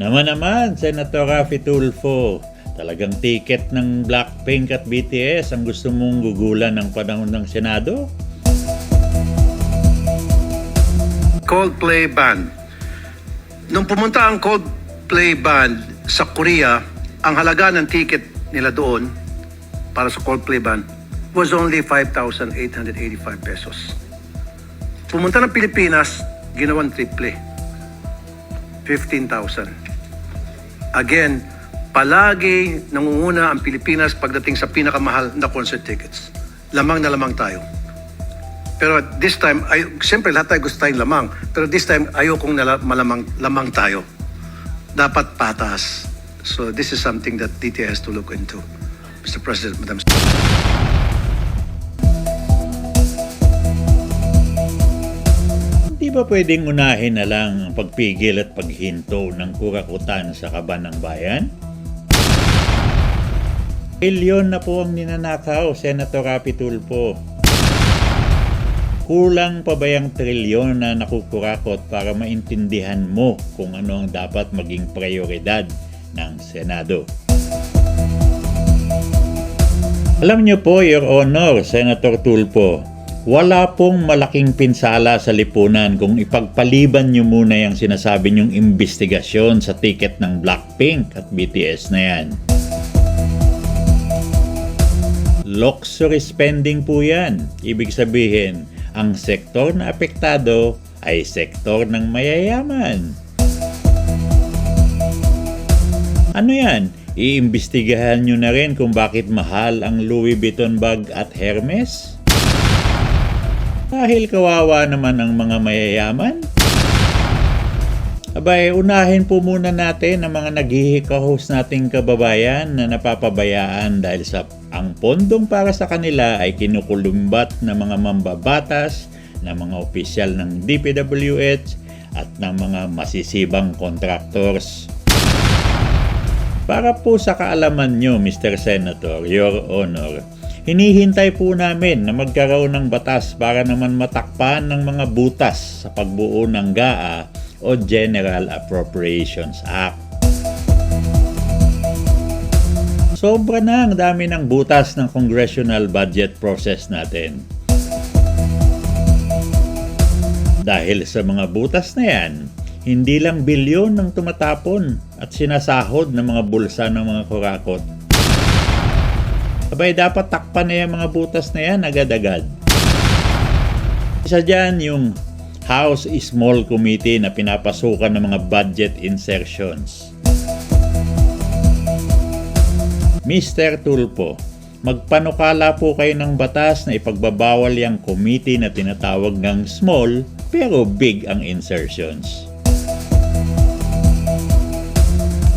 Naman, Senator Raffy Tulfo, talagang ticket ng Blackpink at BTS ang gusto mong gugulan ng panahon ng Senado? Coldplay Band. Nung pumunta ang Coldplay Band sa Korea, ang halaga ng ticket nila doon para sa Coldplay Band was only 5,885 pesos. Pumunta ng Pilipinas, ginawang triple. 15,000. Again, palagi nangunguna ang Pilipinas pagdating sa pinakamahal na concert tickets. Lamang na lamang tayo. Pero this time, siyempre lahat tayo gusto tayong lamang. Pero this time, ayokong lamang tayo. Dapat patas. So this is something that DTI has to look into. Mr. President, Madam. Di ba pwedeng unahin na lang ang pagpigil at paghinto ng kurakutan sa kaban ng bayan? Bilyon na po ang ninanakaw, Senator Raffy Tulfo. Kulang pa ba yung trilyon na nakukurakot para maintindihan mo kung ano ang dapat maging prioridad ng Senado? Alam niyo po, Your Honor, Senator Tulfo, wala pong malaking pinsala sa lipunan kung ipagpaliban nyo muna yung sinasabi nyong investigasyon sa ticket ng Blackpink at BTS na yan. Luxury spending po yan. Ibig sabihin, ang sektor na apektado ay sektor ng mayayaman. Ano yan? Iimbestigahan nyo na rin kung bakit mahal ang Louis Vuitton bag at Hermes? Dahil kawawa naman ang mga mayayaman? Abay, unahin po muna natin ang mga naghihikahos nating kababayan na napapabayaan dahil sa ang pondong para sa kanila ay kinukulumbat ng mga mambabatas, ng mga opisyal ng DPWH at ng mga masisibang contractors. Para po sa kaalaman nyo, Mr. Senator, Your Honor, hinihintay po namin na magkaroon ng batas para naman matakpan ng mga butas sa pagbuo ng GAA o General Appropriations Act. Sobra na ang dami ng butas ng congressional budget process natin. Dahil sa mga butas na yan, hindi lang bilyon ang tumatapon at sinasahod ng mga bulsa ng mga kurakot. Abay, dapat takpan na yung mga butas na yan agad-agad. Isa dyan yung House Small Committee na pinapasukan ng mga budget insertions. Mr. Tulfo, magpanukala po kayo ng batas na ipagbabawal yung committee na tinatawag ng small pero big ang insertions.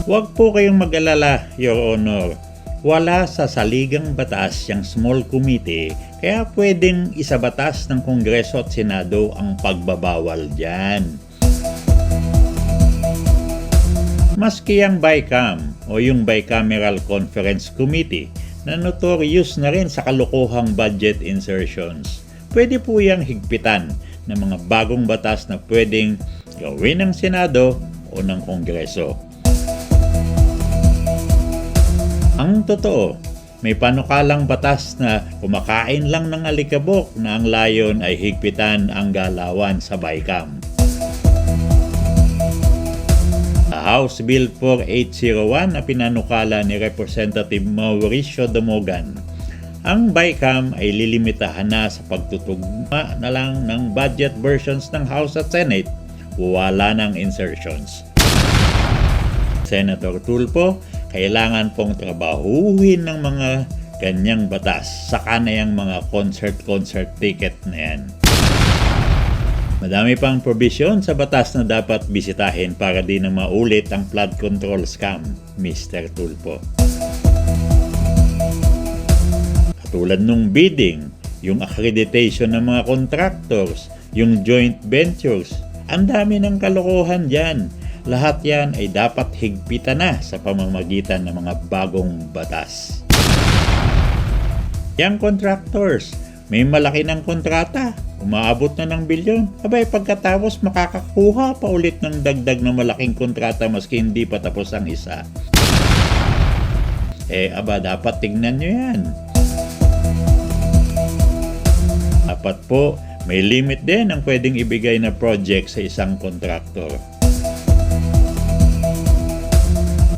Huwag po kayong mag-alala, Your Honor. Wala sa saligang batas yung small committee, kaya pwedeng isabatas ng Kongreso at Senado ang pagbabawal dyan. Maski ang BICAM o yung Bicameral Conference Committee na notorious na rin sa kalokohang budget insertions, pwede po yung higpitan ng mga bagong batas na pwedeng gawin ng Senado o ng Kongreso. Ang totoo, may panukalang batas na kumakain lang ng alikabok na ang layon ay higpitan ang galawan sa BICAM. Sa House Bill 4801 na pinanukala ni Representative Mauricio Damogan, ang BICAM ay lilimitahan na sa pagtutugma na lang ng budget versions ng House at Senate, wala ng insertions. Senator Tulfo, kailangan pong trabahuhin ng mga ganyang batas, saka na yung mga concert ticket na yan. Madami pang provision sa batas na dapat bisitahin para di na maulit ang flood control scam, Mr. Tulfo. Katulad nung bidding, yung accreditation ng mga contractors, yung joint ventures, ang dami ng kalokohan dyan. Lahat yan ay dapat higpitan na sa pamamagitan ng mga bagong batas. Yang contractors, may malaki ng kontrata umaabot na ng bilyon. Abay, pagkatapos makakakuha pa ulit ng dagdag na malaking kontrata maski hindi pa tapos ang isa. Dapat tingnan nyo yan. Dapat po, may limit din ang pwedeng ibigay na project sa isang kontraktor.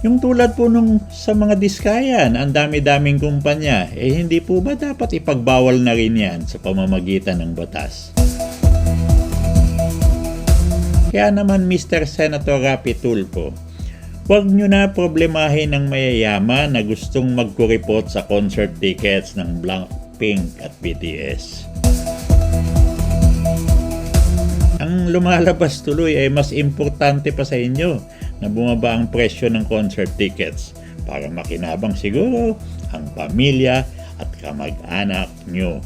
Yung tulad po nung sa mga diskayan, ang dami-daming kumpanya, hindi po ba dapat ipagbawal na rin yan sa pamamagitan ng batas? Kaya naman Mr. Senator Rapi Tulfo, huwag nyo na problemahin ng mayayaman na gustong magkuripot sa concert tickets ng Blackpink at BTS. Ang lumalabas tuloy ay mas importante pa sa inyo na bumaba ang presyo ng concert tickets para makinabang siguro ang pamilya at kamag-anak nyo.